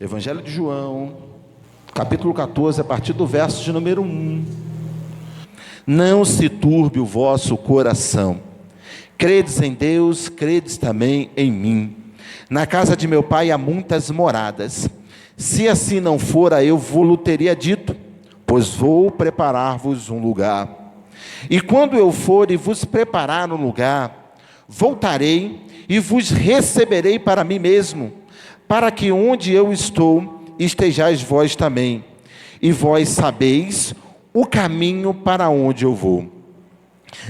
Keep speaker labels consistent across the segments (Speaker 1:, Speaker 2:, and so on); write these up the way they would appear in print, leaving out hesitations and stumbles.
Speaker 1: Evangelho de João, capítulo 14, a partir do verso de número 1. Não se turbe o vosso coração. Credes em Deus, credes também em mim. Na casa de meu pai há muitas moradas. Se assim não fora, eu vou-lo teria dito, pois vou preparar-vos um lugar. E quando eu for e vos preparar um lugar, voltarei e vos receberei para mim mesmo, para que onde eu estou, estejais vós também. E vós sabeis o caminho para onde eu vou.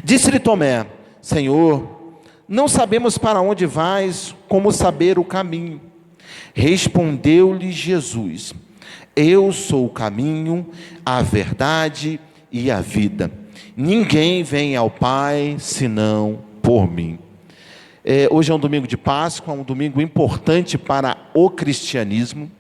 Speaker 1: Disse-lhe Tomé: Senhor, não sabemos para onde vais, como saber o caminho? Respondeu-lhe Jesus: Eu sou o caminho, a verdade e a vida. Ninguém vem ao Pai senão por mim. Hoje é um domingo de Páscoa, um domingo importante para o cristianismo.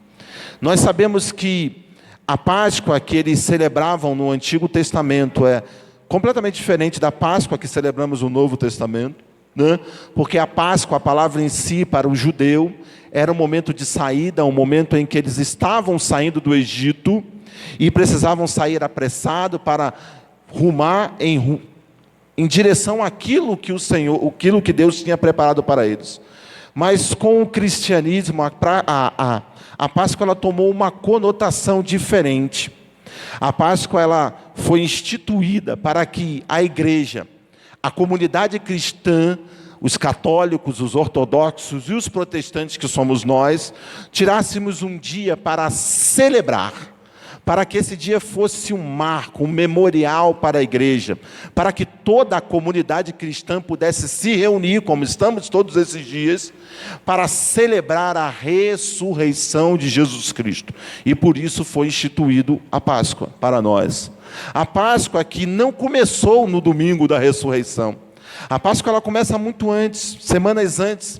Speaker 1: Nós sabemos que a Páscoa que eles celebravam no Antigo Testamento é completamente diferente da Páscoa que celebramos no Novo Testamento, né? Porque a Páscoa, a palavra em si, para o judeu, era um momento de saída, um momento em que eles estavam saindo do Egito e precisavam sair apressado para rumar em direção àquilo que o Senhor, aquilo que Deus tinha preparado para eles. Mas com o cristianismo, a Páscoa ela tomou uma conotação diferente. A Páscoa ela foi instituída para que a igreja, a comunidade cristã, os católicos, os ortodoxos e os protestantes, que somos nós, tirássemos um dia para celebrar, para que esse dia fosse um marco, um memorial para a igreja, para que toda a comunidade cristã pudesse se reunir, como estamos todos esses dias, para celebrar a ressurreição de Jesus Cristo. E por isso foi instituído a Páscoa para nós. A Páscoa que não começou no domingo da ressurreição. A Páscoa ela começa muito antes, semanas antes.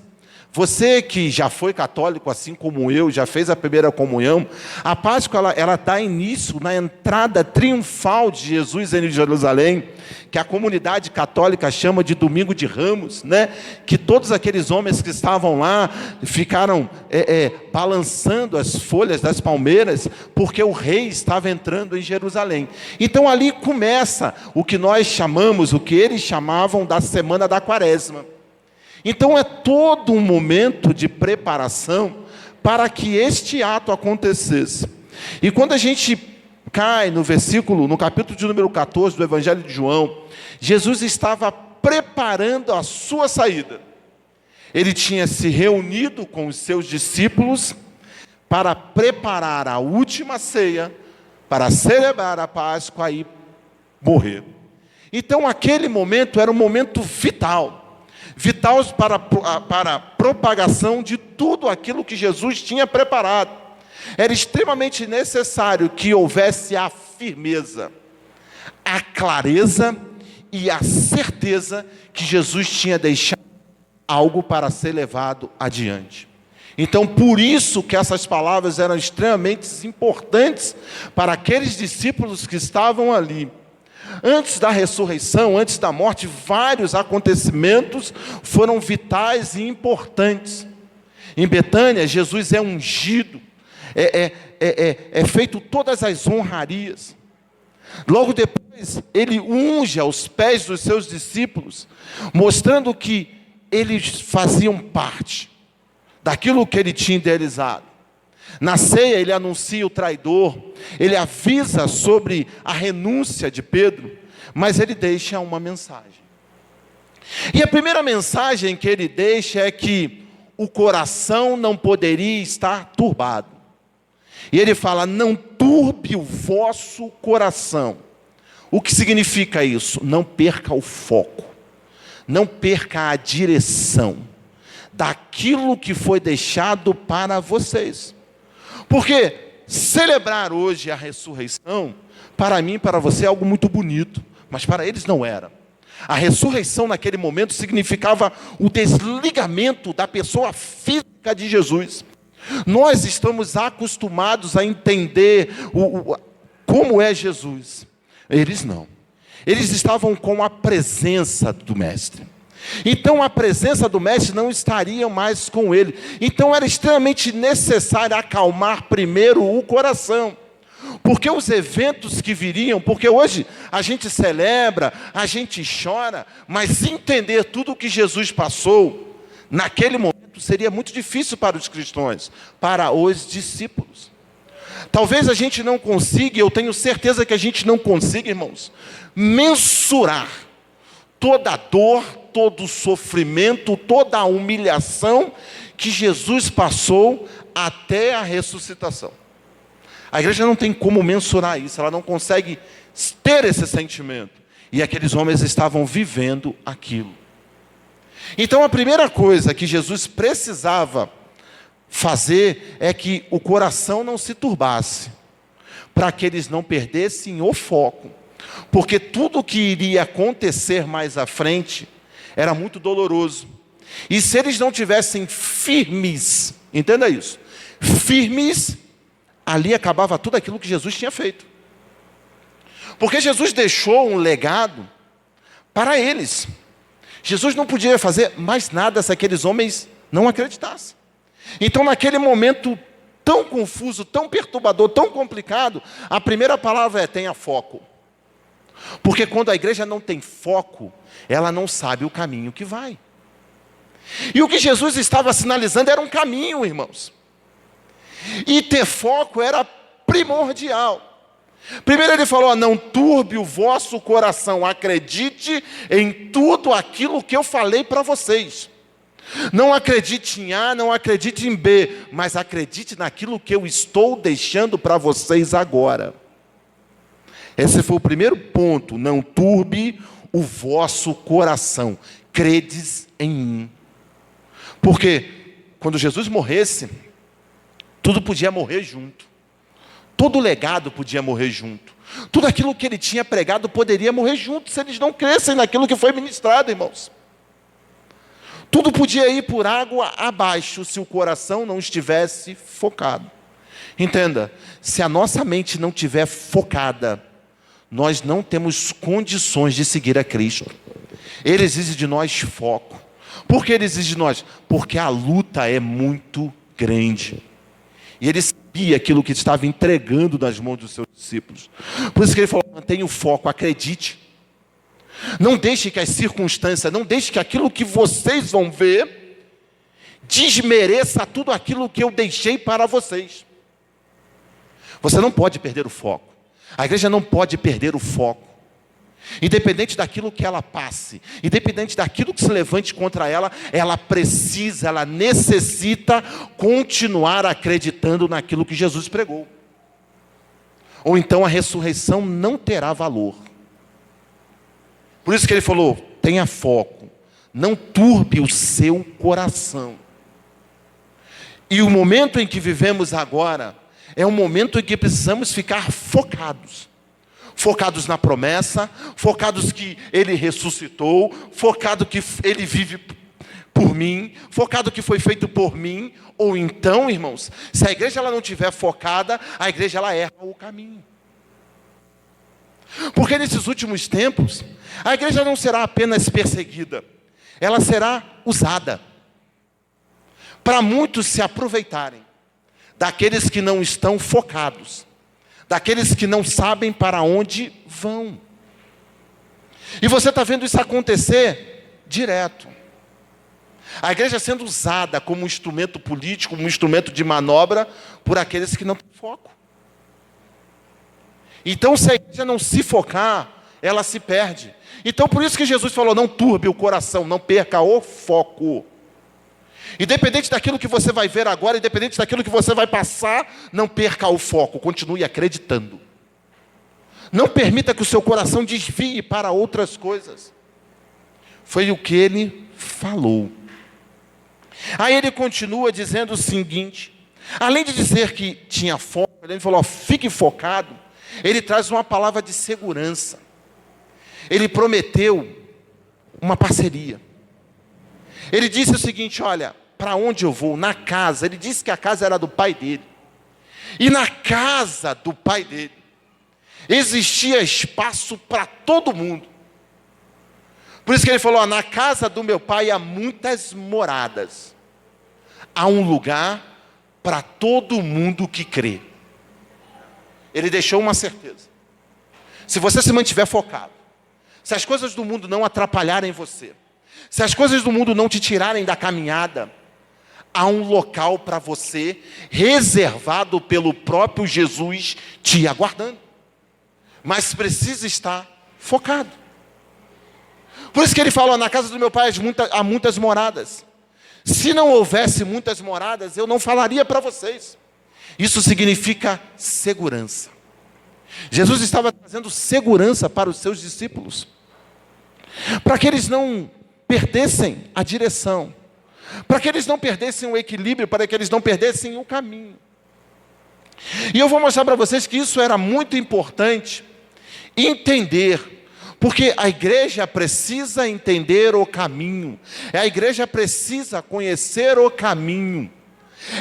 Speaker 1: Você que já foi católico, assim como eu, já fez a primeira comunhão, a Páscoa ela dá início na entrada triunfal de Jesus em Jerusalém, que a comunidade católica chama de Domingo de Ramos, né? Que todos aqueles homens que estavam lá ficaram balançando as folhas das palmeiras, porque o rei estava entrando em Jerusalém. Então ali começa o que nós chamamos, o que eles chamavam da Semana da Quaresma. Então é todo um momento de preparação para que este ato acontecesse. E quando a gente cai no capítulo de número 14 do Evangelho de João, Jesus estava preparando a sua saída. Ele tinha se reunido com os seus discípulos para preparar a última ceia, para celebrar a Páscoa e morrer. Então aquele momento era um momento vital para a propagação de tudo aquilo que Jesus tinha preparado. Era extremamente necessário que houvesse a firmeza, a clareza e a certeza que Jesus tinha deixado algo para ser levado adiante. Então, por isso que essas palavras eram extremamente importantes para aqueles discípulos que estavam ali. Antes da ressurreição, antes da morte, vários acontecimentos foram vitais e importantes. Em Betânia, Jesus é ungido, é feito todas as honrarias. Logo depois, ele unge aos pés dos seus discípulos, mostrando que eles faziam parte daquilo que ele tinha idealizado. Na ceia ele anuncia o traidor, ele avisa sobre a renúncia de Pedro, mas ele deixa uma mensagem. E a primeira mensagem que ele deixa é que o coração não poderia estar turbado. E ele fala: não turbe o vosso coração. O que significa isso? Não perca o foco, não perca a direção daquilo que foi deixado para vocês. Porque celebrar hoje a ressurreição, para mim e para você é algo muito bonito, mas para eles não era. A ressurreição naquele momento significava o desligamento da pessoa física de Jesus. Nós estamos acostumados a entender como é Jesus. Eles não. Eles estavam com a presença do Mestre. Então a presença do mestre não estaria mais com ele. Então era extremamente necessário acalmar primeiro o coração. Porque os eventos que viriam, porque hoje a gente celebra, a gente chora, mas entender tudo o que Jesus passou, naquele momento seria muito difícil para os cristãos, para os discípulos. Talvez a gente não consiga, eu tenho certeza que a gente não consiga, irmãos, mensurar toda a dor, todo o sofrimento, toda a humilhação que Jesus passou até a ressuscitação. A igreja não tem como mensurar isso, ela não consegue ter esse sentimento. E aqueles homens estavam vivendo aquilo. Então a primeira coisa que Jesus precisava fazer é que o coração não se turbasse, para que eles não perdessem o foco. Porque tudo o que iria acontecer mais à frente era muito doloroso. E se eles não tivessem firmes, entenda isso, firmes, ali acabava tudo aquilo que Jesus tinha feito. Porque Jesus deixou um legado para eles. Jesus não podia fazer mais nada se aqueles homens não acreditassem. Então, naquele momento tão confuso, tão perturbador, tão complicado, a primeira palavra é: tenha foco. Porque quando a igreja não tem foco, ela não sabe o caminho que vai. E o que Jesus estava sinalizando era um caminho, irmãos. E ter foco era primordial. Primeiro ele falou: não turbe o vosso coração, acredite em tudo aquilo que eu falei para vocês. Não acredite em A, não acredite em B, mas acredite naquilo que eu estou deixando para vocês agora. Esse foi o primeiro ponto: não turbe o vosso coração, credes em mim. Porque quando Jesus morresse, tudo podia morrer junto. Todo o legado podia morrer junto. Tudo aquilo que ele tinha pregado poderia morrer junto, se eles não crescem naquilo que foi ministrado, irmãos. Tudo podia ir por água abaixo, se o coração não estivesse focado. Entenda, se a nossa mente não estiver focada, nós não temos condições de seguir a Cristo. Ele exige de nós foco. Por que ele exige de nós? Porque a luta é muito grande. E ele sabia aquilo que estava entregando nas mãos dos seus discípulos. Por isso que ele falou: mantenha o foco, acredite. Não deixe que as circunstâncias, não deixe que aquilo que vocês vão ver desmereça tudo aquilo que eu deixei para vocês. Você não pode perder o foco. A igreja não pode perder o foco. Independente daquilo que ela passe, independente daquilo que se levante contra ela, ela precisa, ela necessita continuar acreditando naquilo que Jesus pregou. Ou então a ressurreição não terá valor. Por isso que ele falou: tenha foco, não turbe o seu coração. E o momento em que vivemos agora é um momento em que precisamos ficar focados. Focados na promessa, focados que ele ressuscitou, focado que ele vive por mim, focado que foi feito por mim. Ou então, irmãos, se a igreja ela não estiver focada, a igreja ela erra o caminho. Porque nesses últimos tempos, a igreja não será apenas perseguida, ela será usada para muitos se aproveitarem daqueles que não estão focados, daqueles que não sabem para onde vão. E você está vendo isso acontecer direto. A igreja sendo usada como um instrumento político, como um instrumento de manobra, por aqueles que não têm foco. Então, se a igreja não se focar, ela se perde. Então, por isso que Jesus falou: não turbe o coração, não perca o foco. Independente daquilo que você vai ver agora, independente daquilo que você vai passar, não perca o foco, continue acreditando. Não permita que o seu coração desvie para outras coisas. Foi o que ele falou. Aí ele continua dizendo o seguinte: além de dizer que tinha foco, ele falou: fique focado. Ele traz uma palavra de segurança. Ele prometeu uma parceria. Ele disse o seguinte: olha, para onde eu vou? Na casa. Ele disse que a casa era do pai dele. E na casa do pai dele existia espaço para todo mundo. Por isso que ele falou: na casa do meu pai há muitas moradas. Há um lugar para todo mundo que crê. Ele deixou uma certeza: se você se mantiver focado, se as coisas do mundo não atrapalharem você, se as coisas do mundo não te tirarem da caminhada, há um local para você, reservado pelo próprio Jesus, te aguardando. Mas precisa estar focado. Por isso que ele fala: na casa do meu pai há muitas moradas. Se não houvesse muitas moradas, eu não falaria para vocês. Isso significa segurança. Jesus estava trazendo segurança para os seus discípulos, para que eles não perdessem a direção, para que eles não perdessem o equilíbrio, para que eles não perdessem o caminho. E eu vou mostrar para vocês que isso era muito importante entender, porque a igreja precisa entender o caminho, a igreja precisa conhecer o caminho,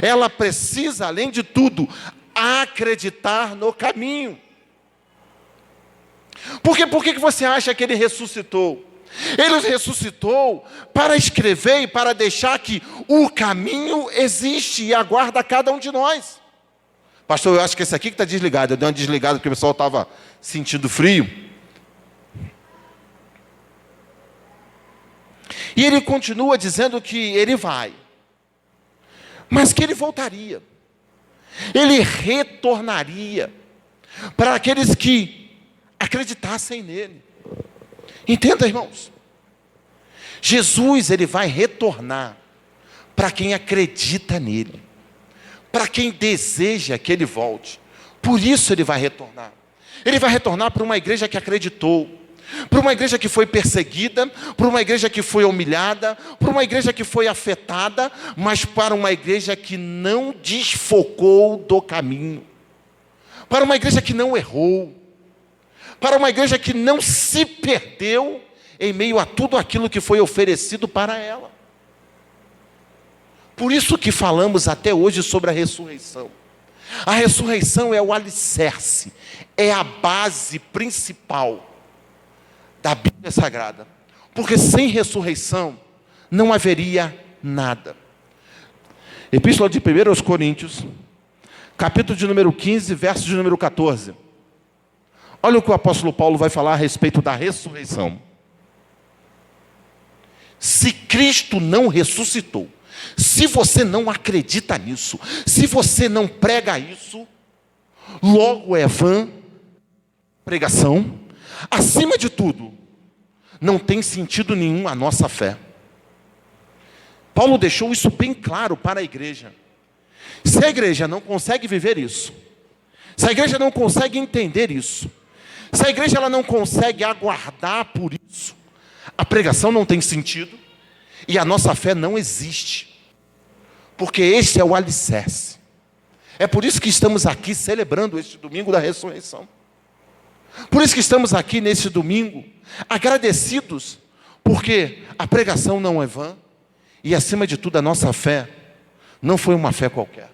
Speaker 1: ela precisa, além de tudo, acreditar no caminho. Por que você acha que ele ressuscitou? Ele ressuscitou para escrever e para deixar que o caminho existe e aguarda cada um de nós. Pastor, eu acho que esse aqui que está desligado. Eu dei uma desligada porque o pessoal estava sentindo frio. E ele continua dizendo que ele vai, mas que ele voltaria. Ele retornaria para aqueles que acreditassem nele. Entenda, irmãos. Jesus, ele vai retornar para quem acredita nele, para quem deseja que ele volte. Por isso ele vai retornar. Ele vai retornar para uma igreja que acreditou, para uma igreja que foi perseguida, para uma igreja que foi humilhada, para uma igreja que foi afetada, mas para uma igreja que não desfocou do caminho, para uma igreja que não errou, para uma igreja que não se perdeu em meio a tudo aquilo que foi oferecido para ela. Por isso que falamos até hoje sobre a ressurreição. A ressurreição é o alicerce, é a base principal da Bíblia Sagrada, porque sem ressurreição não haveria nada. Epístola de 1 aos Coríntios, capítulo de número 15, verso de número 14. Olha o que o apóstolo Paulo vai falar a respeito da ressurreição. Se Cristo não ressuscitou, se você não acredita nisso, se você não prega isso, logo é vã pregação. Acima de tudo, não tem sentido nenhum a nossa fé. Paulo deixou isso bem claro para a igreja. Se a igreja não consegue viver isso, se a igreja não consegue entender isso, se a igreja ela não consegue aguardar por isso, a pregação não tem sentido e a nossa fé não existe. Porque este é o alicerce. É por isso que estamos aqui celebrando este domingo da ressurreição. Por isso que estamos aqui nesse domingo, agradecidos, porque a pregação não é vã, e acima de tudo a nossa fé, não foi uma fé qualquer.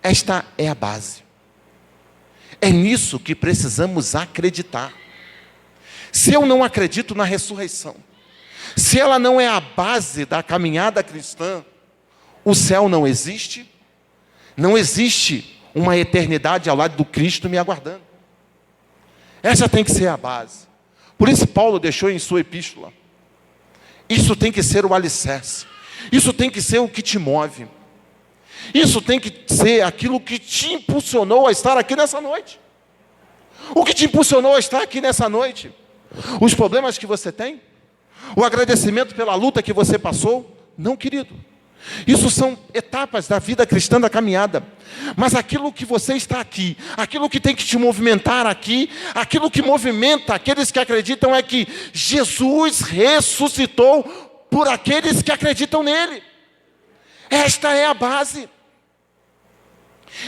Speaker 1: Esta é a base. É nisso que precisamos acreditar. Se eu não acredito na ressurreição, se ela não é a base da caminhada cristã, o céu não existe, não existe uma eternidade ao lado do Cristo me aguardando. Essa tem que ser a base. Por isso Paulo deixou em sua epístola. Isso tem que ser o alicerce. Isso tem que ser o que te move. Isso tem que ser aquilo que te impulsionou a estar aqui nessa noite. O que te impulsionou a estar aqui nessa noite? Os problemas que você tem? O agradecimento pela luta que você passou? Não, querido. Isso são etapas da vida cristã, da caminhada. Mas aquilo que você está aqui, aquilo que tem que te movimentar aqui, aquilo que movimenta aqueles que acreditam é que Jesus ressuscitou por aqueles que acreditam nele. Esta é a base.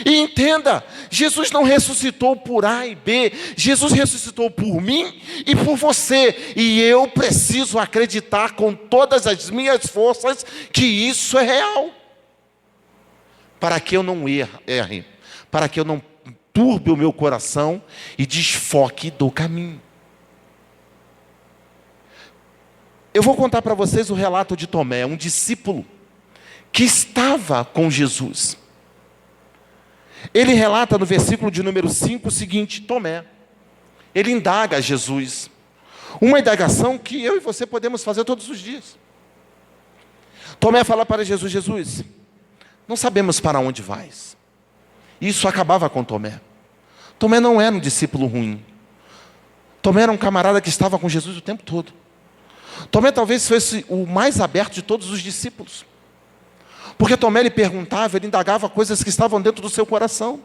Speaker 1: E entenda, Jesus não ressuscitou por A e B, Jesus ressuscitou por mim e por você. E eu preciso acreditar com todas as minhas forças que isso é real. Para que eu não erre, para que eu não turbe o meu coração e desfoque do caminho. Eu vou contar para vocês o relato de Tomé, um discípulo que estava com Jesus. Ele relata no versículo de número 5 o seguinte: Tomé, ele indaga a Jesus, uma indagação que eu e você podemos fazer todos os dias. Tomé fala para Jesus: Jesus, não sabemos para onde vais. Isso acabava com Tomé. Tomé não era um discípulo ruim. Tomé era um camarada que estava com Jesus o tempo todo. Tomé talvez fosse o mais aberto de todos os discípulos. Porque Tomé ele perguntava, ele indagava coisas que estavam dentro do seu coração.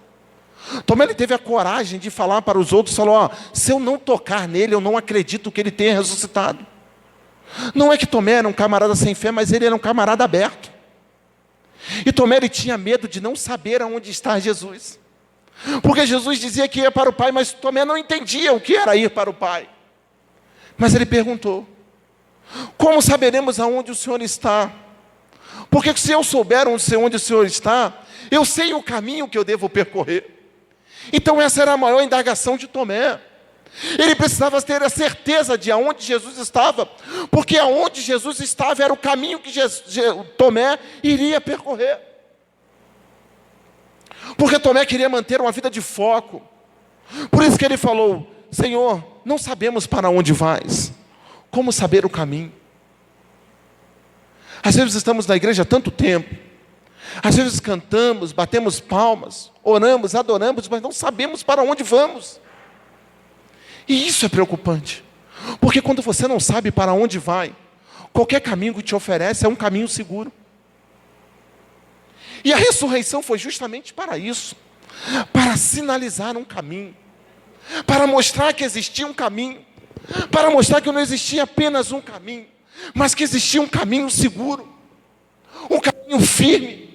Speaker 1: Tomé ele teve a coragem de falar para os outros, falou: se eu não tocar nele, eu não acredito que ele tenha ressuscitado. Não é que Tomé era um camarada sem fé, mas ele era um camarada aberto. E Tomé ele tinha medo de não saber aonde está Jesus. Porque Jesus dizia que ia para o Pai, mas Tomé não entendia o que era ir para o Pai. Mas ele perguntou: como saberemos aonde o Senhor está? Porque se eu souber onde o Senhor está, eu sei o caminho que eu devo percorrer. Então essa era a maior indagação de Tomé. Ele precisava ter a certeza de aonde Jesus estava, porque aonde Jesus estava era o caminho que Tomé iria percorrer. Porque Tomé queria manter uma vida de foco. Por isso que ele falou: Senhor, não sabemos para onde vais. Como saber o caminho? Às vezes estamos na igreja há tanto tempo, às vezes cantamos, batemos palmas, oramos, adoramos, mas não sabemos para onde vamos. E isso é preocupante, porque quando você não sabe para onde vai, qualquer caminho que te oferece é um caminho seguro. E a ressurreição foi justamente para isso, para sinalizar um caminho, para mostrar que existia um caminho, para mostrar que não existia apenas um caminho, mas que existia um caminho seguro, um caminho firme.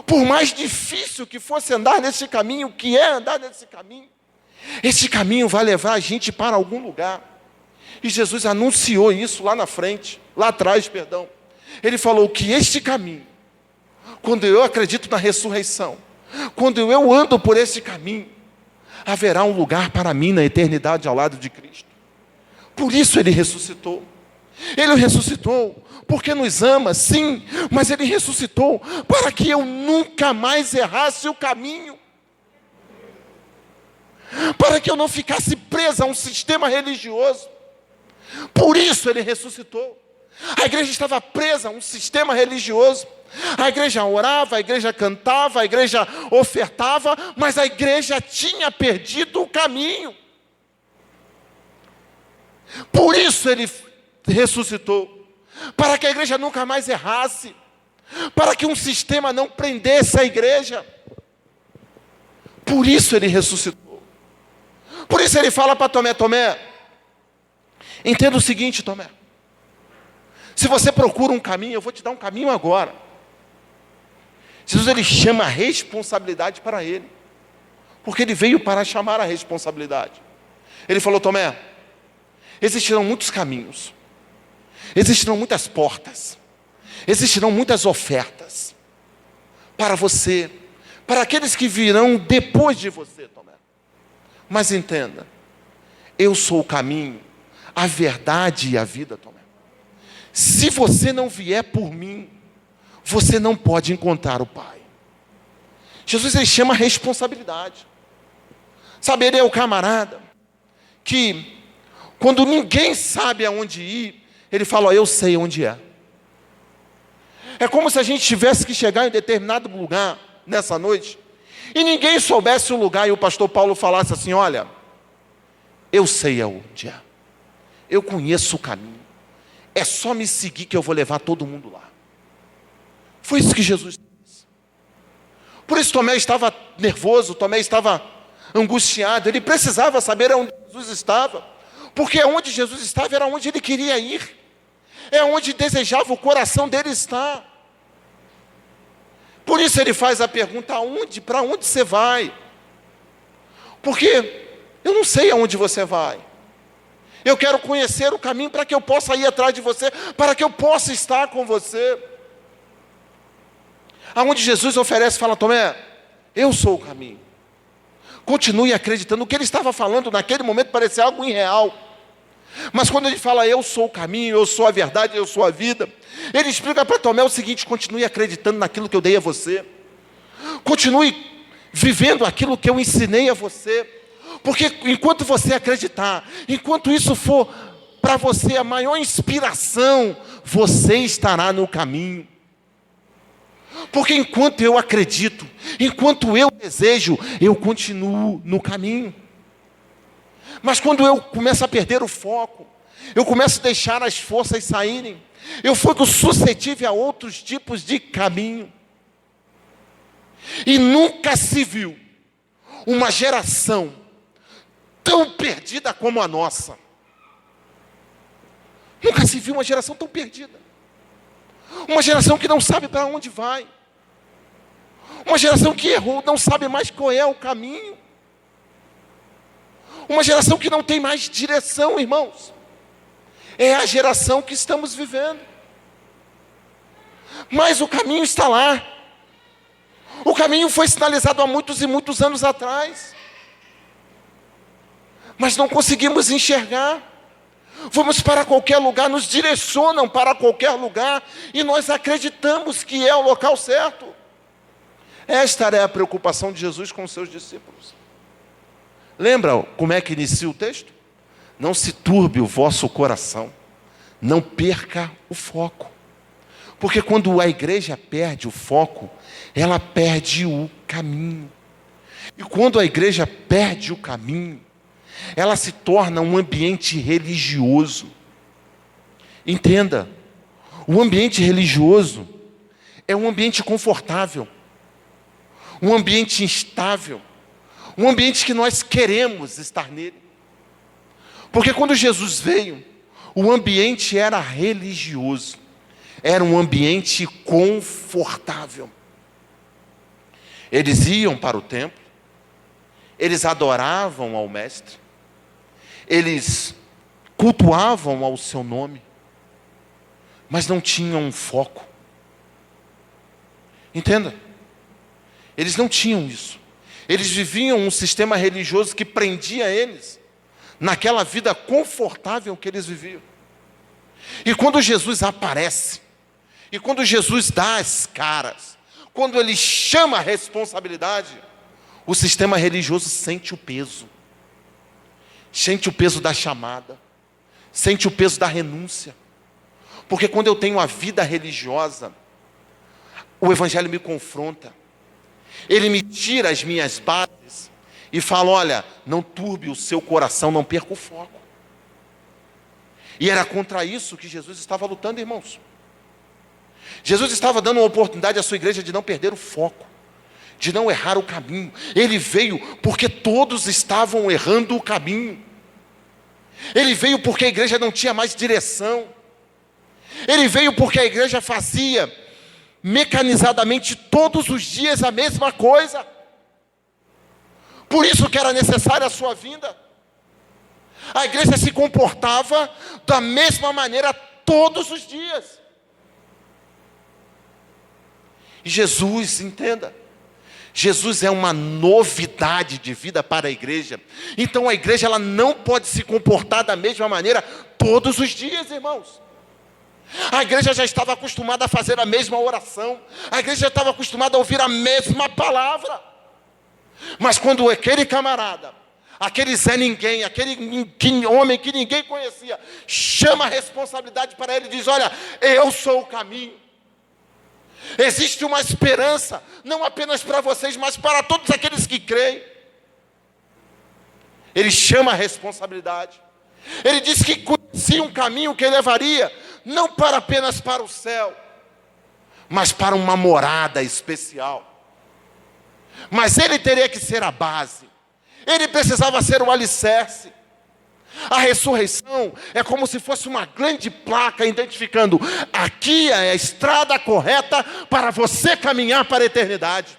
Speaker 1: Por mais difícil que fosse andar nesse caminho, o que é andar nesse caminho, esse caminho vai levar a gente para algum lugar. E Jesus anunciou isso lá na frente, lá atrás, perdão. Ele falou que este caminho, quando eu acredito na ressurreição, quando eu ando por esse caminho, haverá um lugar para mim na eternidade ao lado de Cristo. Por isso ele ressuscitou. Ele ressuscitou porque nos ama, sim, mas ele ressuscitou para que eu nunca mais errasse o caminho, para que eu não ficasse preso a um sistema religioso. Por isso ele ressuscitou. A igreja estava presa a um sistema religioso. A igreja orava, a igreja cantava, a igreja ofertava, mas a igreja tinha perdido o caminho. Por isso ele ressuscitou, para que a igreja nunca mais errasse, para que um sistema não prendesse a igreja. Por isso ele ressuscitou. Por isso ele fala para Tomé: Tomé, entenda o seguinte, Tomé, se você procura um caminho, eu vou te dar um caminho agora. Jesus ele chama a responsabilidade para ele, porque ele veio para chamar a responsabilidade. Ele falou: Tomé, existirão muitos caminhos, existirão muitas portas, existirão muitas ofertas para você, para aqueles que virão depois de você, Tomé. Mas entenda, eu sou o caminho, a verdade e a vida, Tomé. Se você não vier por mim, você não pode encontrar o Pai. Jesus ele chama a responsabilidade. Sabe, ele é o camarada que, quando ninguém sabe aonde ir, ele fala: eu sei onde é. É como se a gente tivesse que chegar em determinado lugar nessa noite e ninguém soubesse o lugar, e o pastor Paulo falasse assim: olha, eu sei aonde é, eu conheço o caminho, é só me seguir que eu vou levar todo mundo lá. Foi isso que Jesus fez. Por isso Tomé estava nervoso, Tomé estava angustiado, ele precisava saber onde Jesus estava, porque onde Jesus estava era onde ele queria ir, é onde desejava o coração dele estar. Por isso ele faz a pergunta: aonde? Para onde você vai? Porque eu não sei aonde você vai. Eu quero conhecer o caminho para que eu possa ir atrás de você, para que eu possa estar com você. Aonde Jesus oferece, fala: Tomé, eu sou o caminho. Continue acreditando. O que ele estava falando naquele momento parecia algo irreal. Mas quando ele fala, eu sou o caminho, eu sou a verdade, eu sou a vida, ele explica para Tomé o seguinte: continue acreditando naquilo que eu dei a você. Continue vivendo aquilo que eu ensinei a você. Porque enquanto você acreditar, enquanto isso for para você a maior inspiração, você estará no caminho. Porque enquanto eu acredito, enquanto eu desejo, eu continuo no caminho. Mas quando eu começo a perder o foco, eu começo a deixar as forças saírem, eu fico suscetível a outros tipos de caminho. E nunca se viu uma geração tão perdida como a nossa. Nunca se viu uma geração tão perdida. Uma geração que não sabe para onde vai. Uma geração que errou, não sabe mais qual é o caminho. Uma geração que não tem mais direção, irmãos. É a geração que estamos vivendo. Mas o caminho está lá. O caminho foi sinalizado há muitos e muitos anos atrás. Mas não conseguimos enxergar. Vamos para qualquer lugar, nos direcionam para qualquer lugar, e nós acreditamos que é o local certo. Esta era a preocupação de Jesus com os seus discípulos. Lembra como é que inicia o texto? Não se turbe o vosso coração, não perca o foco. Porque quando a igreja perde o foco, ela perde o caminho. E quando a igreja perde o caminho, ela se torna um ambiente religioso. Entenda, o ambiente religioso é um ambiente confortável, um ambiente instável, um ambiente que nós queremos estar nele. Porque quando Jesus veio, o ambiente era religioso, era um ambiente confortável. Eles iam para o templo, eles adoravam ao Mestre, eles cultuavam ao seu nome, mas não tinham um foco. Entenda? Eles não tinham isso. Eles viviam um sistema religioso que prendia eles naquela vida confortável que eles viviam. E quando Jesus aparece, e quando Jesus dá as caras, quando ele chama a responsabilidade, o sistema religioso sente o peso. Sente o peso da chamada, sente o peso da renúncia. Porque quando eu tenho a vida religiosa, o Evangelho me confronta. Ele me tira as minhas bases e fala, olha, não turbe o seu coração, não perca o foco. E era contra isso que Jesus estava lutando, irmãos. Jesus estava dando uma oportunidade à sua igreja de não perder o foco, de não errar o caminho. Ele veio porque todos estavam errando o caminho. Ele veio porque a igreja não tinha mais direção. Ele veio porque a igreja fazia mecanizadamente todos os dias a mesma coisa. Por isso que era necessária a sua vinda. A igreja se comportava da mesma maneira todos os dias. E Jesus, entenda, Jesus é uma novidade de vida para a igreja. Então a igreja ela não pode se comportar da mesma maneira todos os dias, irmãos. A igreja já estava acostumada a fazer a mesma oração. A igreja já estava acostumada a ouvir a mesma palavra. Mas quando aquele camarada, aquele Zé Ninguém, aquele homem que ninguém conhecia, chama a responsabilidade para ele e diz, olha, eu sou o caminho. Existe uma esperança, não apenas para vocês, mas para todos aqueles que creem. Ele chama a responsabilidade. Ele disse que conhecia um caminho que levaria, não para apenas para o céu, mas para uma morada especial. Mas ele teria que ser a base. Ele precisava ser o alicerce. A ressurreição é como se fosse uma grande placa identificando: aqui é a estrada correta para você caminhar para a eternidade.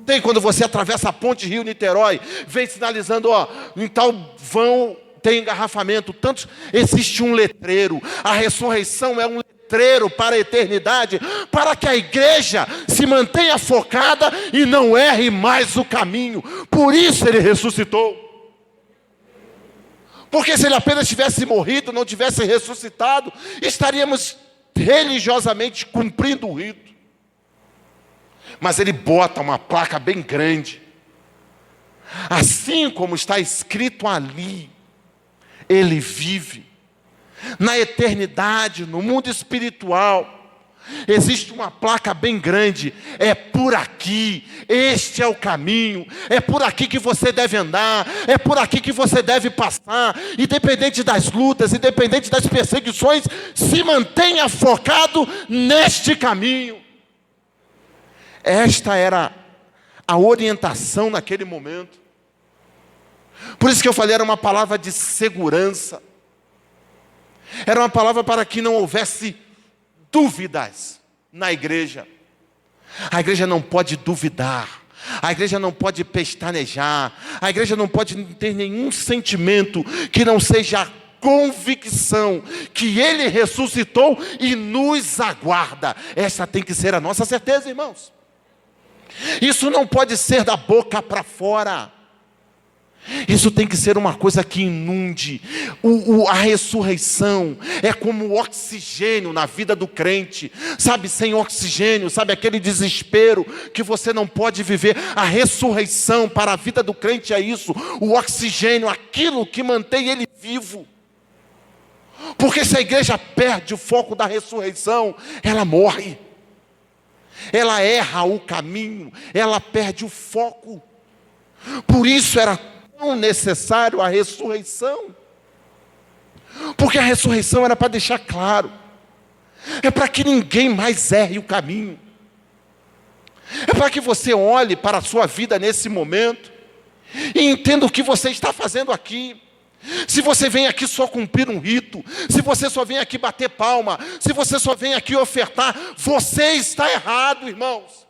Speaker 1: Tem quando você atravessa a ponte Rio-Niterói, vem sinalizando, ó, em tal vão tem engarrafamento, tantos, existe um letreiro. A ressurreição é um letreiro para a eternidade, para que a igreja se mantenha focada e não erre mais o caminho. Por isso ele ressuscitou. Porque se ele apenas tivesse morrido, não tivesse ressuscitado, estaríamos religiosamente cumprindo o rito. Mas ele bota uma placa bem grande. Assim como está escrito ali, ele vive. Na eternidade, no mundo espiritual, existe uma placa bem grande: é por aqui, este é o caminho, é por aqui que você deve andar, é por aqui que você deve passar, independente das lutas, independente das perseguições, se mantenha focado neste caminho. Esta era a orientação naquele momento. Por isso que eu falei, era uma palavra de segurança, era uma palavra para que não houvesse dúvidas na igreja. A igreja não pode duvidar, a igreja não pode pestanejar, a igreja não pode ter nenhum sentimento que não seja a convicção que ele ressuscitou e nos aguarda. Essa tem que ser a nossa certeza, irmãos. Isso não pode ser da boca para fora. Isso tem que ser uma coisa que inunde. A ressurreição é como o oxigênio na vida do crente. Sabe, sem oxigênio, sabe aquele desespero que você não pode viver. A ressurreição para a vida do crente é isso. O oxigênio, aquilo que mantém ele vivo. Porque se a igreja perde o foco da ressurreição, ela morre. Ela erra o caminho, ela perde o foco. Por isso era tão necessário a ressurreição. Porque a ressurreição era para deixar claro, é para que ninguém mais erre o caminho. É para que você olhe para a sua vida nesse momento e entenda o que você está fazendo aqui. Se você vem aqui só cumprir um rito, se você só vem aqui bater palma, se você só vem aqui ofertar, você está errado, irmãos.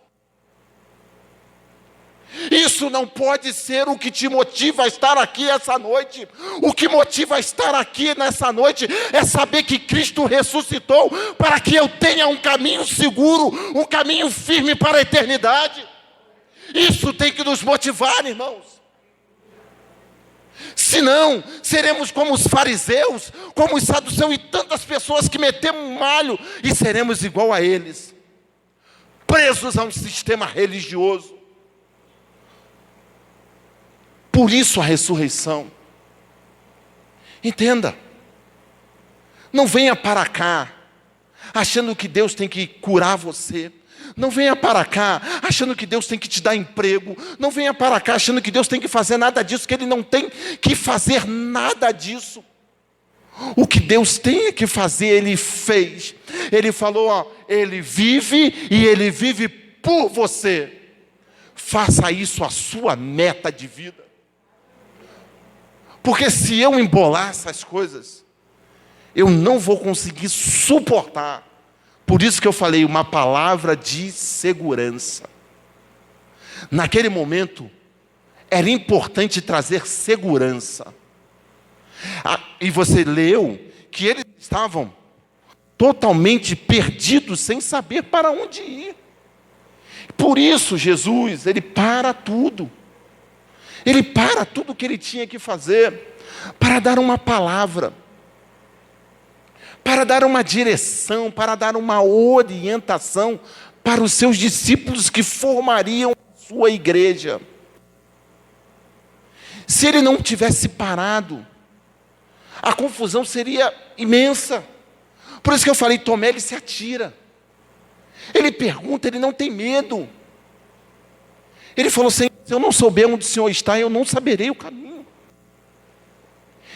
Speaker 1: Isso não pode ser o que te motiva a estar aqui essa noite. O que motiva a estar aqui nessa noite é saber que Cristo ressuscitou para que eu tenha um caminho seguro, um caminho firme para a eternidade. Isso tem que nos motivar, irmãos. Senão, seremos como os fariseus, como os saduceus e tantas pessoas que metemos um malho e seremos igual a eles, presos a um sistema religioso. Por isso a ressurreição. Entenda, não venha para cá achando que Deus tem que curar você. Não venha para cá achando que Deus tem que te dar emprego. Não venha para cá achando que Deus tem que fazer nada disso, que Ele não tem que fazer nada disso. O que Deus tem que fazer, Ele fez. Ele falou, ó, Ele vive e Ele vive por você. Faça isso a sua meta de vida. Porque se eu embolar essas coisas, eu não vou conseguir suportar. Por isso que eu falei, uma palavra de segurança. Naquele momento, era importante trazer segurança. E você leu que eles estavam totalmente perdidos, sem saber para onde ir. Por isso, Jesus, Ele para tudo. Ele para tudo o que Ele tinha que fazer, para dar uma palavra, para dar uma direção, para dar uma orientação para os seus discípulos que formariam a sua igreja. Se Ele não tivesse parado, a confusão seria imensa. Por isso que eu falei, Tomé, ele se atira. Ele pergunta, ele não tem medo. Ele falou, Senhor, se eu não souber onde o Senhor está, eu não saberei o caminho.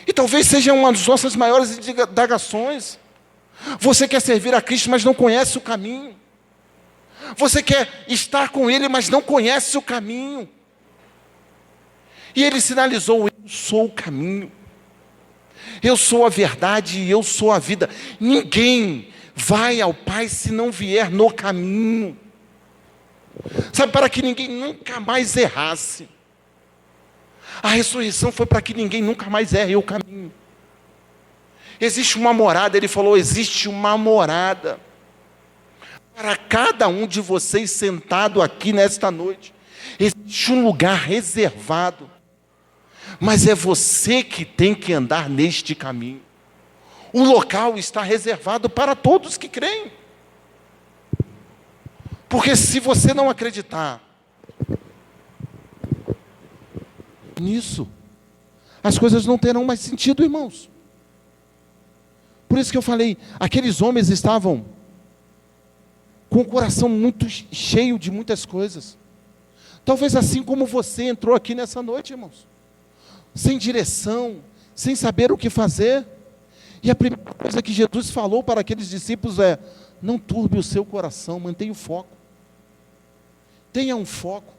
Speaker 1: E talvez seja uma das nossas maiores indagações. Você quer servir a Cristo, mas não conhece o caminho. Você quer estar com Ele, mas não conhece o caminho. E Ele sinalizou, eu sou o caminho. Eu sou a verdade e eu sou a vida. Ninguém vai ao Pai se não vier no caminho. Sabe, para que ninguém nunca mais errasse. A ressurreição foi para que ninguém nunca mais erre o caminho. Existe uma morada, Ele falou, existe uma morada para cada um de vocês sentado aqui nesta noite. Existe um lugar reservado. Mas é você que tem que andar neste caminho. O local está reservado para todos que creem. Porque se você não acreditar nisso, as coisas não terão mais sentido, irmãos. Por isso que eu falei, aqueles homens estavam com o coração muito cheio de muitas coisas. Talvez assim como você entrou aqui nessa noite, irmãos. Sem direção, sem saber o que fazer. E a primeira coisa que Jesus falou para aqueles discípulos é: não turbe o seu coração, mantenha o foco. Tenha um foco.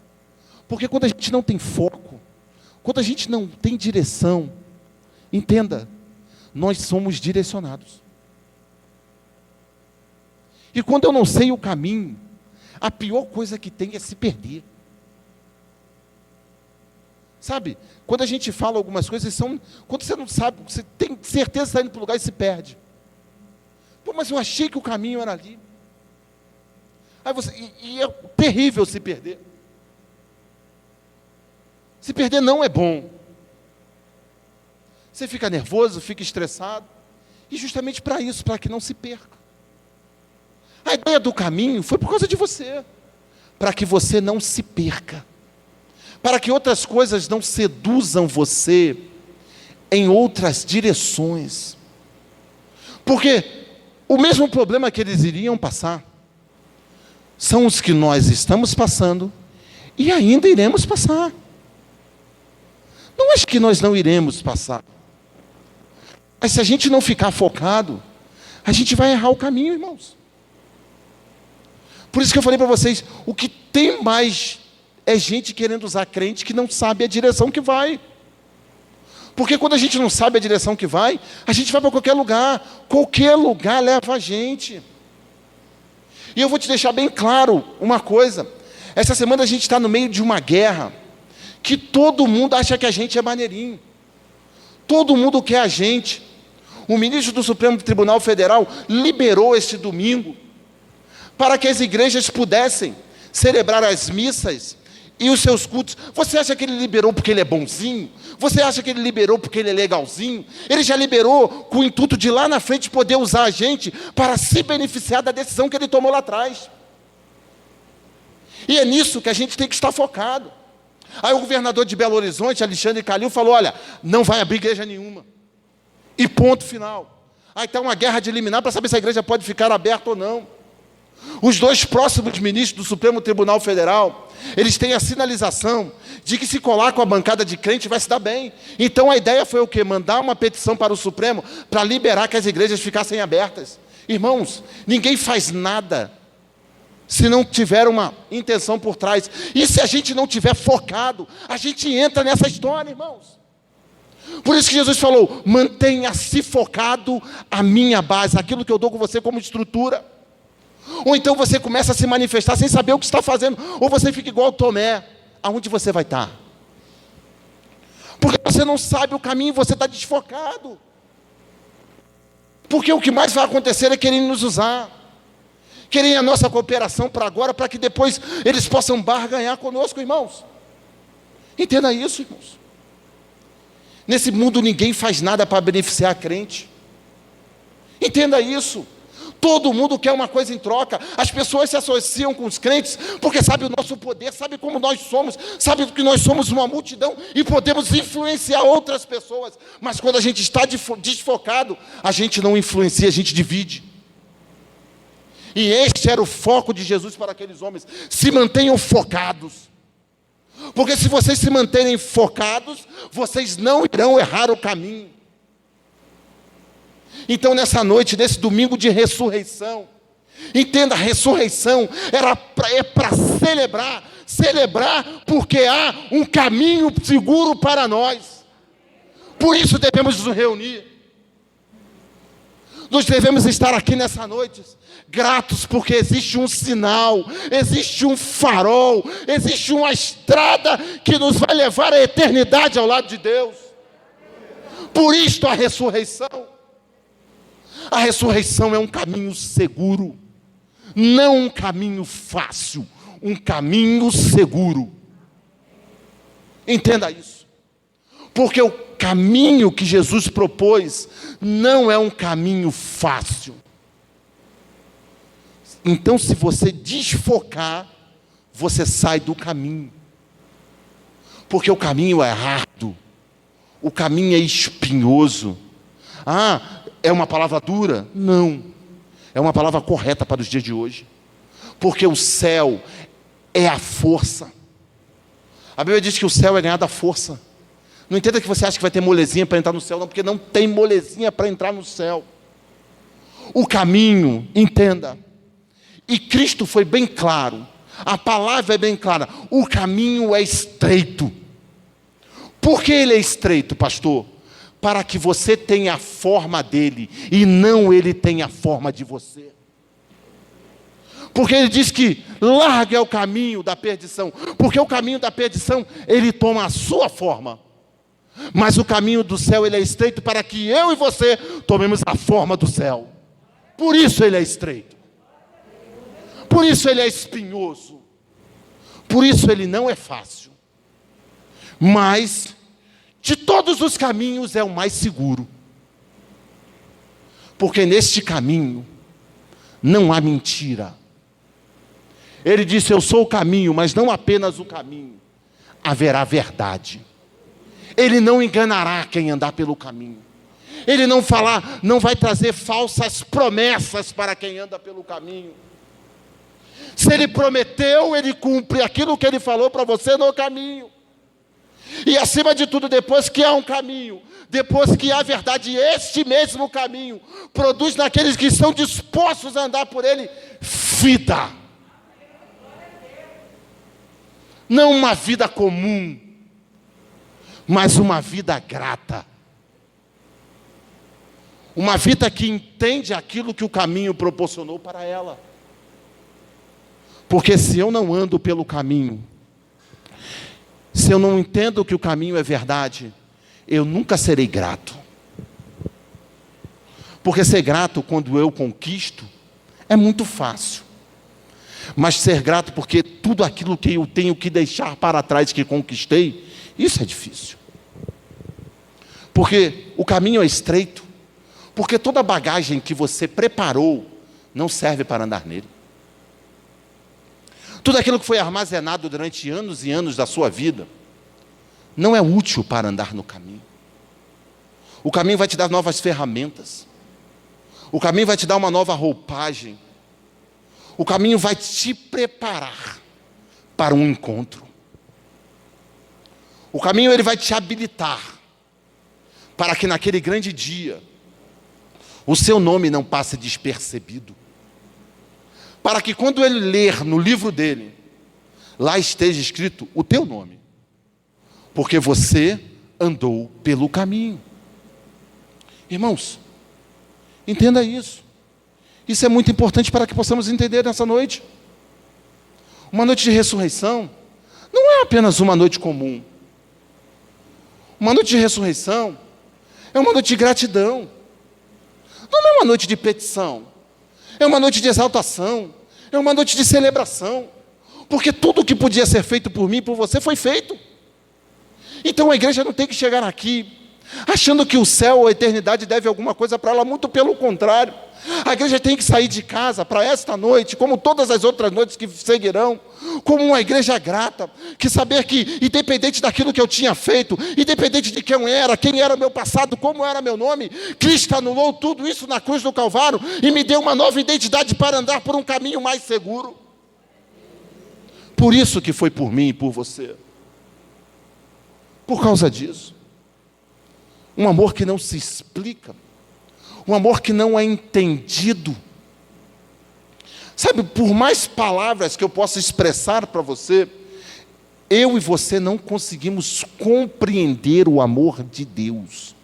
Speaker 1: Porque quando a gente não tem foco, quando a gente não tem direção, entenda, nós somos direcionados. E quando eu não sei o caminho, a pior coisa que tem é se perder. Sabe, quando a gente fala algumas coisas, quando você não sabe, você tem certeza que está indo para o lugar e se perde. Pô, mas eu achei que o caminho era ali. Aí e é terrível se perder. Se perder não é bom. Você fica nervoso, fica estressado. E justamente para isso, para que não se perca. A ideia do caminho foi por causa de você. Para que você não se perca. Para que outras coisas não seduzam você em outras direções. Porque o mesmo problema que eles iriam passar são os que nós estamos passando e ainda iremos passar. Não acho que nós não iremos passar. Mas se a gente não ficar focado, a gente vai errar o caminho, irmãos. Por isso que eu falei para vocês, o que tem mais é gente querendo usar crente que não sabe a direção que vai. Porque quando a gente não sabe a direção que vai, a gente vai para qualquer lugar leva a gente. E eu vou te deixar bem claro uma coisa, essa semana a gente está no meio de uma guerra, que todo mundo acha que a gente é maneirinho, todo mundo quer a gente. O ministro do Supremo Tribunal Federal liberou este domingo, para que as igrejas pudessem celebrar as missas e os seus cultos. Você acha que ele liberou porque ele é bonzinho? Você acha que ele liberou porque ele é legalzinho? Ele já liberou com o intuito de lá na frente poder usar a gente para se beneficiar da decisão que ele tomou lá atrás. E é nisso que a gente tem que estar focado. Aí o governador de Belo Horizonte, Alexandre Calil, falou: olha, não vai abrir igreja nenhuma. E ponto final. Aí está uma guerra de liminar para saber se a igreja pode ficar aberta ou não. Os dois próximos ministros do Supremo Tribunal Federal, eles têm a sinalização de que se colar com a bancada de crente vai se dar bem. Então a ideia foi o quê? Mandar uma petição para o Supremo para liberar que as igrejas ficassem abertas. Irmãos, ninguém faz nada se não tiver uma intenção por trás. E se a gente não tiver focado, a gente entra nessa história, irmãos. Por isso que Jesus falou: mantenha-se focado a minha base, aquilo que eu dou com você como estrutura. Ou então você começa a se manifestar sem saber o que está fazendo, ou você fica igual Tomé. Aonde você vai estar? Porque você não sabe o caminho, você está desfocado. Porque o que mais vai acontecer é querer nos usar, querem a nossa cooperação para agora, para que depois eles possam barganhar conosco, irmãos. Entenda isso, irmãos. Nesse mundo ninguém faz nada para beneficiar a crente. Entenda isso. Todo mundo quer uma coisa em troca. As pessoas se associam com os crentes porque sabem o nosso poder, sabem como nós somos, sabem que nós somos uma multidão e podemos influenciar outras pessoas. Mas quando a gente está desfocado, a gente não influencia, a gente divide. E este era o foco de Jesus para aqueles homens: se mantenham focados. Porque se vocês se manterem focados, vocês não irão errar o caminho. Então nessa noite, nesse domingo de ressurreição, entenda, a ressurreição é para celebrar porque há um caminho seguro para nós. Por isso devemos nos reunir. Nós devemos estar aqui nessa noite gratos porque existe um sinal, existe um farol, existe uma estrada que nos vai levar à eternidade ao lado de Deus. Por isto a ressurreição. A ressurreição é um caminho seguro, não um caminho fácil, um caminho seguro. Entenda isso. Porque o caminho que Jesus propôs não é um caminho fácil. Então, se você desfocar, você sai do caminho. Porque o caminho é árduo, o caminho é espinhoso. Ah, é uma palavra dura? Não, é uma palavra correta para os dias de hoje. Porque o céu é a força. A Bíblia diz que o céu é ganhado à força. Não entenda que você acha que vai ter molezinha para entrar no céu, não, porque não tem molezinha para entrar no céu. O caminho, entenda, e Cristo foi bem claro, a palavra é bem clara, o caminho é estreito. Por que ele é estreito, pastor? Para que você tenha a forma dele, e não ele tenha a forma de você. Porque ele diz que largo é o caminho da perdição, porque o caminho da perdição, ele toma a sua forma. Mas o caminho do céu, ele é estreito para que eu e você tomemos a forma do céu. Por isso ele é estreito. Por isso ele é espinhoso. Por isso ele não é fácil. Mas, de todos os caminhos, é o mais seguro. Porque neste caminho, não há mentira. Ele disse, eu sou o caminho, mas não apenas o caminho. Haverá verdade. Ele não enganará quem andar pelo caminho. Ele não vai trazer falsas promessas para quem anda pelo caminho. Se ele prometeu, ele cumpre aquilo que ele falou para você no caminho. E acima de tudo, depois que há um caminho, depois que há verdade, este mesmo caminho produz naqueles que estão dispostos a andar por ele, vida. Não uma vida comum, mas uma vida grata. Uma vida que entende aquilo que o caminho proporcionou para ela. Porque se eu não ando pelo caminho, se eu não entendo que o caminho é verdade, eu nunca serei grato. Porque ser grato quando eu conquisto, é muito fácil. Mas ser grato porque tudo aquilo que eu tenho que deixar para trás que conquistei, isso é difícil. Porque o caminho é estreito. Porque toda a bagagem que você preparou não serve para andar nele. Tudo aquilo que foi armazenado durante anos e anos da sua vida não é útil para andar no caminho. O caminho vai te dar novas ferramentas. O caminho vai te dar uma nova roupagem. O caminho vai te preparar para um encontro. O caminho ele vai te habilitar para que naquele grande dia o seu nome não passe despercebido. Para que quando ele ler no livro dele, lá esteja escrito o teu nome. Porque você andou pelo caminho. Irmãos, entenda isso. Isso é muito importante para que possamos entender nessa noite. Uma noite de ressurreição não é apenas uma noite comum. Uma noite de ressurreição é uma noite de gratidão. Não é uma noite de petição. É uma noite de exaltação. É uma noite de celebração. Porque tudo o que podia ser feito por mim e por você foi feito. Então a igreja não tem que chegar aqui achando que o céu ou a eternidade deve alguma coisa para ela. Muito pelo contrário. A igreja tem que sair de casa para esta noite, como todas as outras noites que seguirão, como uma igreja grata, que saber que, independente daquilo que eu tinha feito, independente de quem era o meu passado, como era meu nome, Cristo anulou tudo isso na cruz do Calvário e me deu uma nova identidade para andar por um caminho mais seguro. Por isso que foi por mim e por você. Por causa disso. Um amor que não se explica. Um amor que não é entendido. Sabe, por mais palavras que eu possa expressar para você, eu e você não conseguimos compreender o amor de Deus.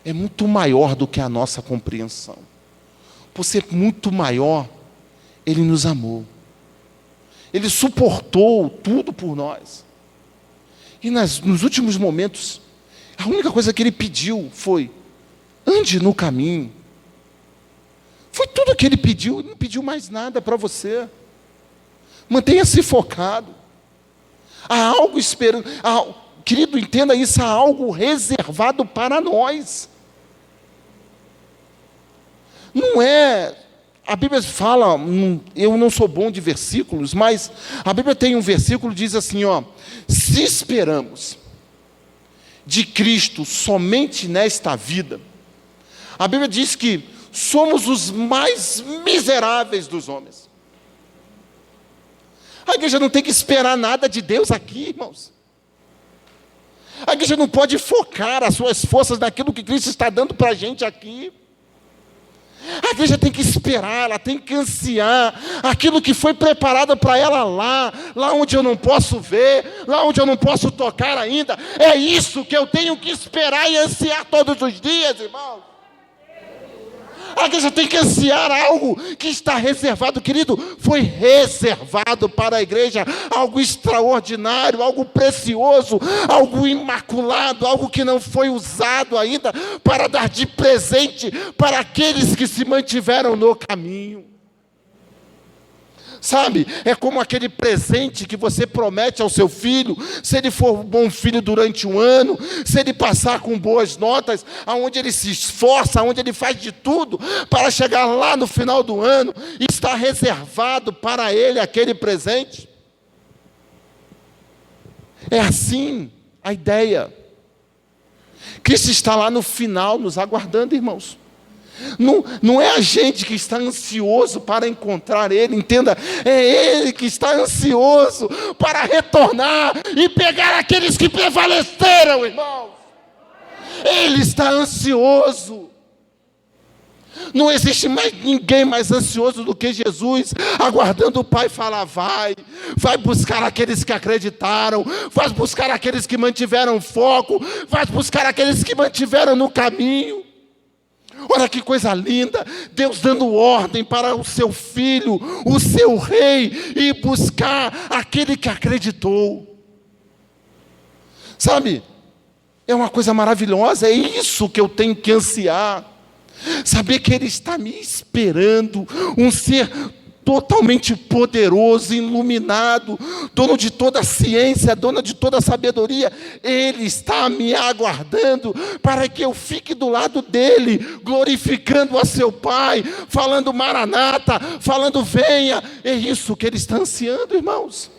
Speaker 1: É muito maior do que a nossa compreensão. Por ser muito maior, Ele nos amou. Ele suportou tudo por nós. E nos últimos momentos, a única coisa que Ele pediu foi: ande no caminho. Foi tudo que Ele pediu, Ele não pediu mais nada para você. Mantenha-se focado. Há algo esperando. Querido, entenda isso, há algo reservado para nós. Não é, a Bíblia fala, eu não sou bom de versículos, mas a Bíblia tem um versículo que diz assim, se esperamos de Cristo somente nesta vida, a Bíblia diz que somos os mais miseráveis dos homens. A igreja não tem que esperar nada de Deus aqui, irmãos. A igreja não pode focar as suas forças naquilo que Cristo está dando para a gente aqui. A igreja tem que esperar, ela tem que ansiar aquilo que foi preparado para ela lá onde eu não posso ver, lá onde eu não posso tocar ainda. É isso que eu tenho que esperar e ansiar todos os dias, irmãos. A igreja tem que ansiar algo que está reservado, querido, foi reservado para a igreja, algo extraordinário, algo precioso, algo imaculado, algo que não foi usado ainda para dar de presente para aqueles que se mantiveram no caminho. Sabe, é como aquele presente que você promete ao seu filho, se ele for um bom filho durante um ano, se ele passar com boas notas, aonde ele se esforça, aonde ele faz de tudo, para chegar lá no final do ano, e está reservado para ele aquele presente. É assim a ideia. Cristo está lá no final, nos aguardando, irmãos. Não é a gente que está ansioso para encontrar Ele, entenda, é Ele que está ansioso para retornar e pegar aqueles que prevaleceram, irmãos. Ele está ansioso. Não existe mais ninguém mais ansioso do que Jesus, aguardando o Pai falar, vai buscar aqueles que acreditaram, vai buscar aqueles que mantiveram foco, vai buscar aqueles que mantiveram no caminho. Olha que coisa linda, Deus dando ordem para o seu filho, o seu rei, e buscar aquele que acreditou. Sabe, é uma coisa maravilhosa, é isso que eu tenho que ansiar. Saber que Ele está me esperando, um ser totalmente poderoso, iluminado, dono de toda a ciência, dono de toda a sabedoria. Ele está me aguardando para que eu fique do lado dele, glorificando a seu Pai, falando Maranata, falando venha. É isso que Ele está ansiando, irmãos.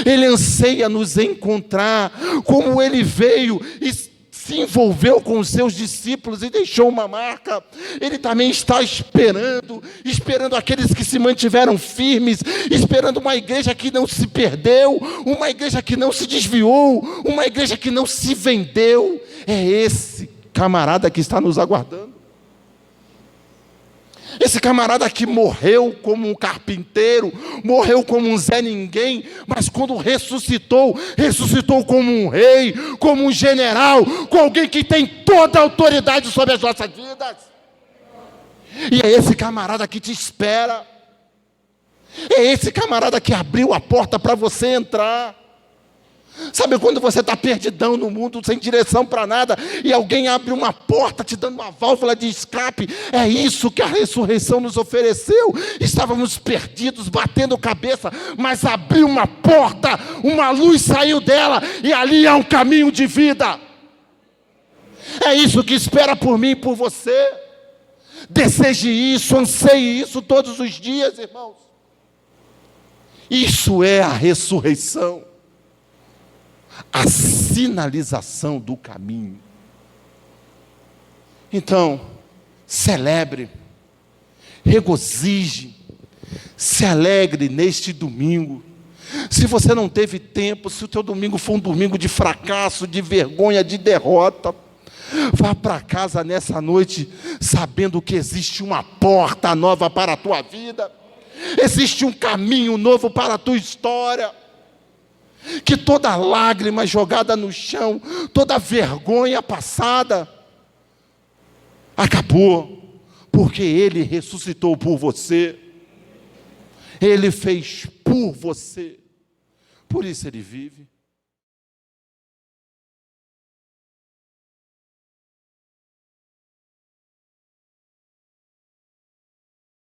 Speaker 1: Ele anseia nos encontrar, como Ele veio e se envolveu com os seus discípulos e deixou uma marca. Ele também está esperando aqueles que se mantiveram firmes, esperando uma igreja que não se perdeu, uma igreja que não se desviou, uma igreja que não se vendeu. É esse camarada que está nos aguardando. Esse camarada que morreu como um carpinteiro, morreu como um Zé Ninguém, mas quando ressuscitou como um rei, como um general, com alguém que tem toda a autoridade sobre as nossas vidas. E é esse camarada que te espera. É esse camarada que abriu a porta para você entrar. Sabe quando você está perdidão no mundo, sem direção para nada, e alguém abre uma porta te dando uma válvula de escape? É isso que a ressurreição nos ofereceu. Estávamos perdidos, batendo cabeça, mas abriu uma porta, uma luz saiu dela, e ali há um caminho de vida. É isso que espera por mim e por você. Deseje isso, anseie isso todos os dias, irmãos. Isso é a ressurreição. A sinalização do caminho. Então, celebre, regozije, se alegre neste domingo. Se você não teve tempo, se o teu domingo foi um domingo de fracasso, de vergonha, de derrota, vá para casa nessa noite sabendo que existe uma porta nova para a tua vida, existe um caminho novo para a tua história. Que toda lágrima jogada no chão, toda vergonha passada, acabou, porque Ele ressuscitou por você, Ele fez por você, por isso Ele vive.